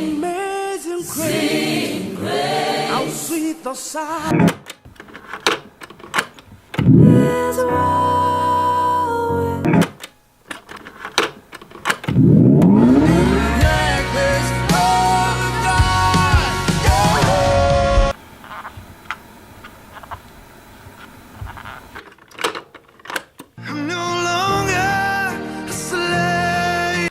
Amazing grace, how sweet the sound. Is I'm no longer a slave.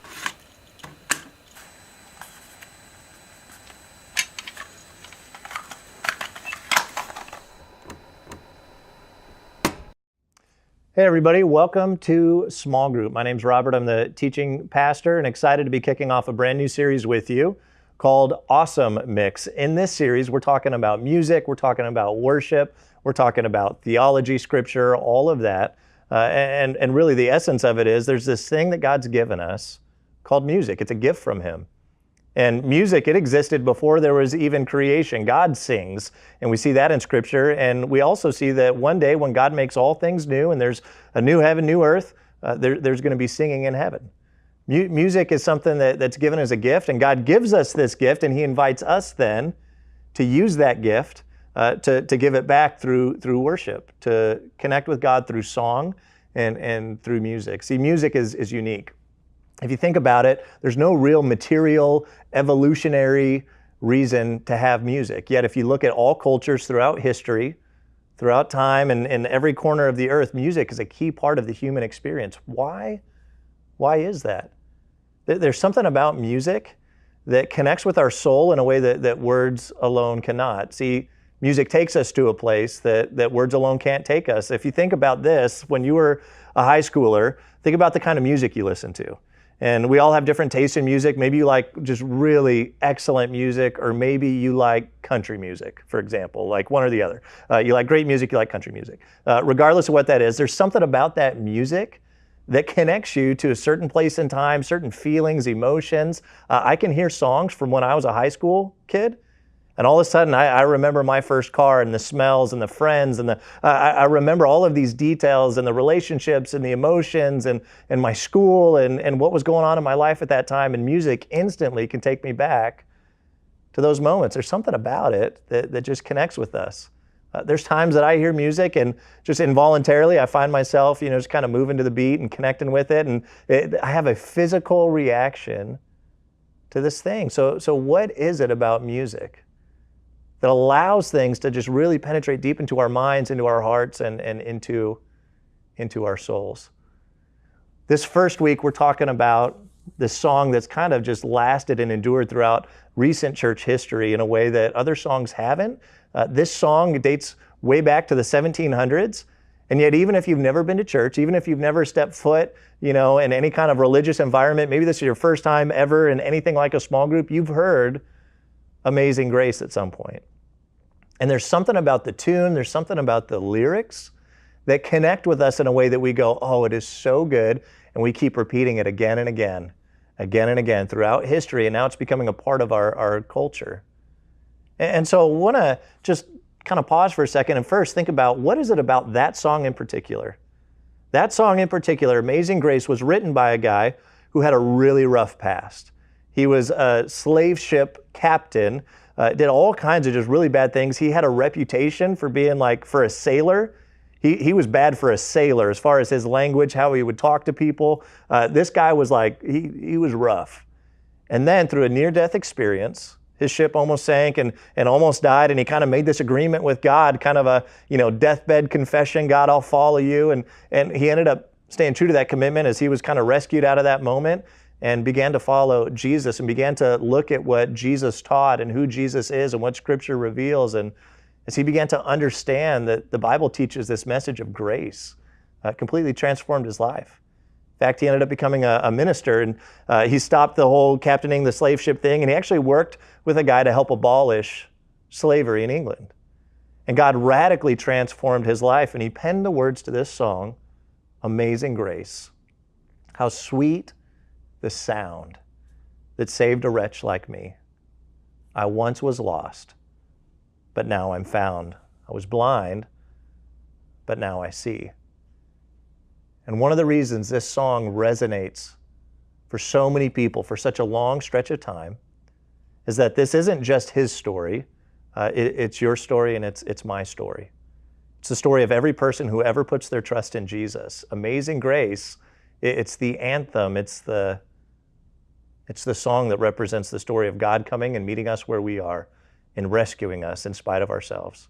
Hey everybody, welcome to Small Group. My name's Robert, I'm the teaching pastor and excited to be kicking off a brand new series with you called Awesome Mix. In this series, we're talking about music, we're talking about worship, we're talking about theology, scripture, all of that. And really the essence of it is there's this thing that God's given us called music. It's a gift from Him. And music, it existed before there was even creation. God sings, and we see that in Scripture. And we also see that one day when God makes all things new and there's a new heaven, new earth, there's going to be singing in heaven. Music is something that's given as a gift, and God gives us this gift, and He invites us then to use that gift to give it back through worship, to connect with God through song and through music. See, music is unique. If you think about it, there's no real material, evolutionary reason to have music. Yet if you look at all cultures throughout history, throughout time, and in every corner of the earth, music is a key part of the human experience. Why? Why is that? There's something about music that connects with our soul in a way that words alone cannot. See, music takes us to a place that words alone can't take us. If you think about this, when you were a high schooler, think about the kind of music you listen to. And we all have different tastes in music. Maybe you like just really excellent music, or maybe you like country music, for example, like one or the other. You like great music, you like country music. Regardless of what that is, there's something about that music that connects you to a certain place in time, certain feelings, emotions. I can hear songs from when I was a high school kid, and all of a sudden I remember my first car and the smells and the friends and I remember all of these details and the relationships and the emotions and my school and what was going on in my life at that time. And music instantly can take me back to those moments. There's something about it that just connects with us. There's times that I hear music and just involuntarily I find myself, just kind of moving to the beat and connecting with it. And I have a physical reaction to this thing. So what is it about music that allows things to just really penetrate deep into our minds, into our hearts, and into our souls? This first week, we're talking about this song that's kind of just lasted and endured throughout recent church history in a way that other songs haven't. This song dates way back to the 1700s, and yet even if you've never been to church, even if you've never stepped foot, in any kind of religious environment, maybe this is your first time ever in anything like a small group, you've heard Amazing Grace at some point. And there's something about the tune, there's something about the lyrics that connect with us in a way that we go, oh, it is so good, and we keep repeating it again and again and again throughout history, and now it's becoming a part of our culture. And so I want to just kind of pause for a second and first think about what is it about that song in particular? That song in particular, Amazing Grace, was written by a guy who had a really rough past. He was a slave ship captain, did all kinds of just really bad things. He had a reputation for being for a sailor. He was bad for a sailor as far as his language, how he would talk to people. This guy was he was rough. And then through a near-death experience, his ship almost sank and almost died, and he kind of made this agreement with God, kind of a deathbed confession, God, I'll follow you. And he ended up staying true to that commitment as he was kind of rescued out of that moment and began to follow Jesus and began to look at what Jesus taught and who Jesus is and what Scripture reveals. And as he began to understand that the Bible teaches this message of grace, completely transformed his life. In fact, he ended up becoming a minister, and he stopped the whole captaining the slave ship thing, and he actually worked with a guy to help abolish slavery in England. And God radically transformed his life, and he penned the words to this song, Amazing Grace. How sweet the sound that saved a wretch like me. I once was lost, but now I'm found. I was blind, but now I see. And one of the reasons this song resonates for so many people for such a long stretch of time is that this isn't just his story. It's your story and it's my story. It's the story of every person who ever puts their trust in Jesus. Amazing Grace, it's the anthem, it's the song that represents the story of God coming and meeting us where we are and rescuing us in spite of ourselves.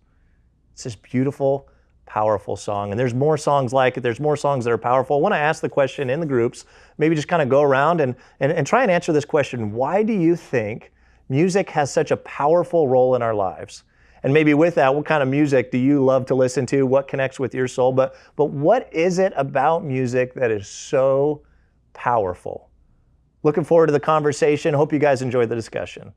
It's this beautiful, powerful song. And there's more songs like it. There's more songs that are powerful. I want to ask the question in the groups, maybe just kind of go around and try and answer this question. Why do you think music has such a powerful role in our lives? And maybe with that, what kind of music do you love to listen to? What connects with your soul? But what is it about music that is so powerful? Looking forward to the conversation. Hope you guys enjoy the discussion.